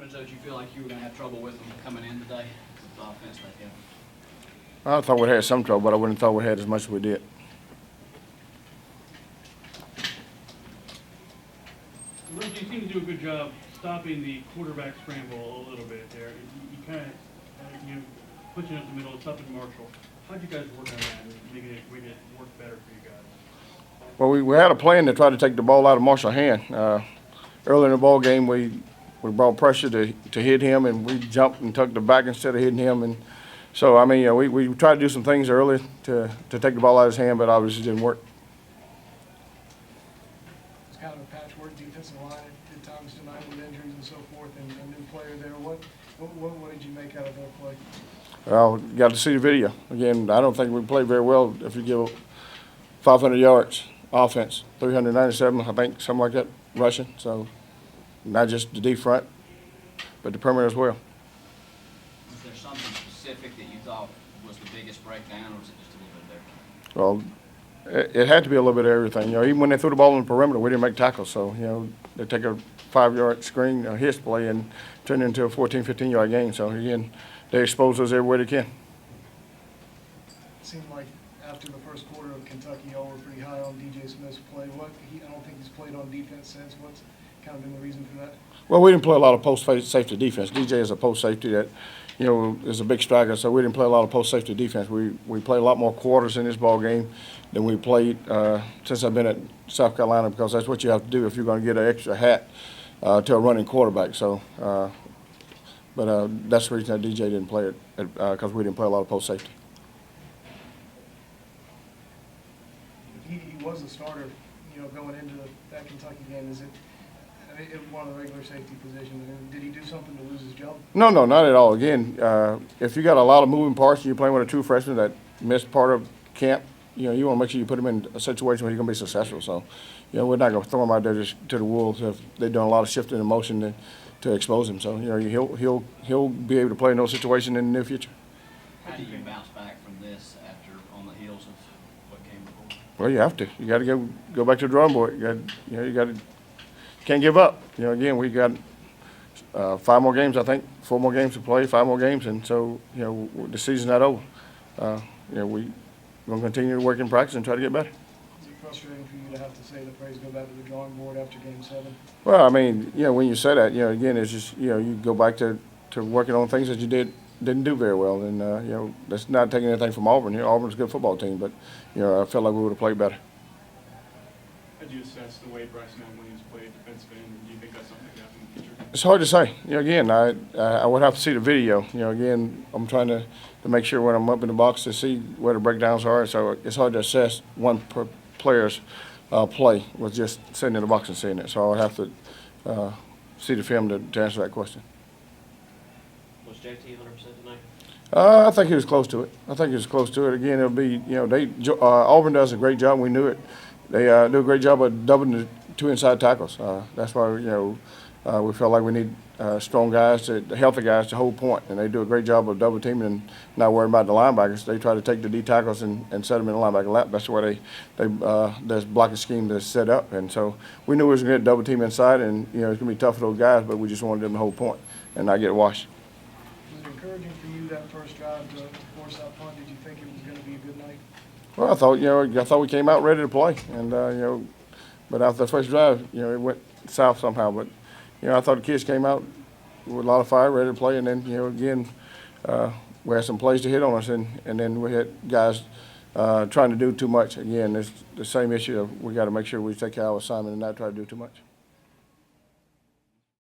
Lorenzo, did you feel like you were going to have trouble with them coming in today? The offense they have. I thought we had some trouble, but I wouldn't have thought we had as much as we did. Lorenzo, you seem to do a good job stopping the quarterback scramble a little bit there. You kind of, pushing up the middle, stopping Marshall. How'd you guys work on that and making it work better for you guys? Well, we had a plan to try to take the ball out of Marshall's hand. Early in the ball game, we brought pressure to hit him, and we jumped and tucked the back instead of hitting him. And so, I mean, we tried to do some things early to take the ball out of his hand, but obviously it didn't work. It's kind of a patchwork defensive line at times tonight with injuries and so forth, and a new player there. What did you make out of that play? Well, got to see the video. Again, I don't think we played very well if you give 500 yards offense, 397, I think, something like that, rushing. So not just the D front, but the perimeter as well. Was there something specific that you thought was the biggest breakdown, or was it just a little bit of everything? Well, it had to be a little bit of everything. Even when they threw the ball on the perimeter, we didn't make tackles. So, they take a 5-yard screen, a hit play, and turn it into a 14, 15-yard game. So, again, they expose us every way they can. It seemed like after the first quarter of Kentucky, y'all were pretty high on DJ Smith's play. I don't think he's played on defense since. What's kind of been the reason for that? Well, we didn't play a lot of post-safety defense. DJ is a post-safety that, is a big striker, so we didn't play a lot of post-safety defense. We played a lot more quarters in this ball game than we played since I've been at South Carolina, because that's what you have to do if you're going to get an extra hat to a running quarterback. So, but that's the reason that DJ didn't play it, because we didn't play a lot of post-safety. He was a starter, going into that Kentucky game. Is it one of the regular safety positions? Did he do something to lose his job? No, not at all. Again, if you got a lot of moving parts and you're playing with a true freshman that missed part of camp, you want to make sure you put him in a situation where he's going to be successful. So, we're not going to throw him out there just to the wolves if they're doing a lot of shifting and motion to expose him. So, he'll be able to play in those situations in the near future. How do you bounce back from this after on the heels of what came before? Well, you have to. You got to go back to the drawing board. You got to. Can't give up. Again, we got 5 more games, I think, 4 more games to play, 5 more games, and so the season's not over. We're going to continue to work in practice and try to get better. Is it frustrating for you to have to say the phrase "go back to the drawing board" after Game 7? Well, I mean, when you say that, again, it's just you go back to working on things that you didn't do very well, and that's not taking anything from Auburn. Auburn's a good football team, but I felt like we would have played better. How do you assess the way Bryson Williams played defensive end? Do you think that's something that happen in the future? It's hard to say. Again, I would have to see the video. Again, I'm trying to make sure when I'm up in the box to see where the breakdowns are. So it's hard to assess one player's play with just sitting in the box and seeing it. So I would have to see the film to answer that question. Was JT 100% tonight? I think he was close to it. Again, it'll be, Auburn does a great job. We knew it. They do a great job of doubling the 2 inside tackles. That's why, we felt like we need strong guys, healthy guys to hold point. And they do a great job of double teaming and not worrying about the linebackers. They try to take the D tackles and set them in the linebacker lap. That's why there's blocking scheme that's set up. And so we knew we was going to get double team inside, and, it's going to be tough for those guys, but we just wanted them to hold point and not get washed. Was it encouraging for you that first drive to force that punt? Did you think it was going to be a good night? Well, I thought we came out ready to play, and but after the first drive, it went south somehow. But I thought the kids came out with a lot of fire, ready to play, and then again, we had some plays to hit on us, and then we had guys trying to do too much. Again, it's the same issue of we got to make sure we take care of our assignment and not try to do too much.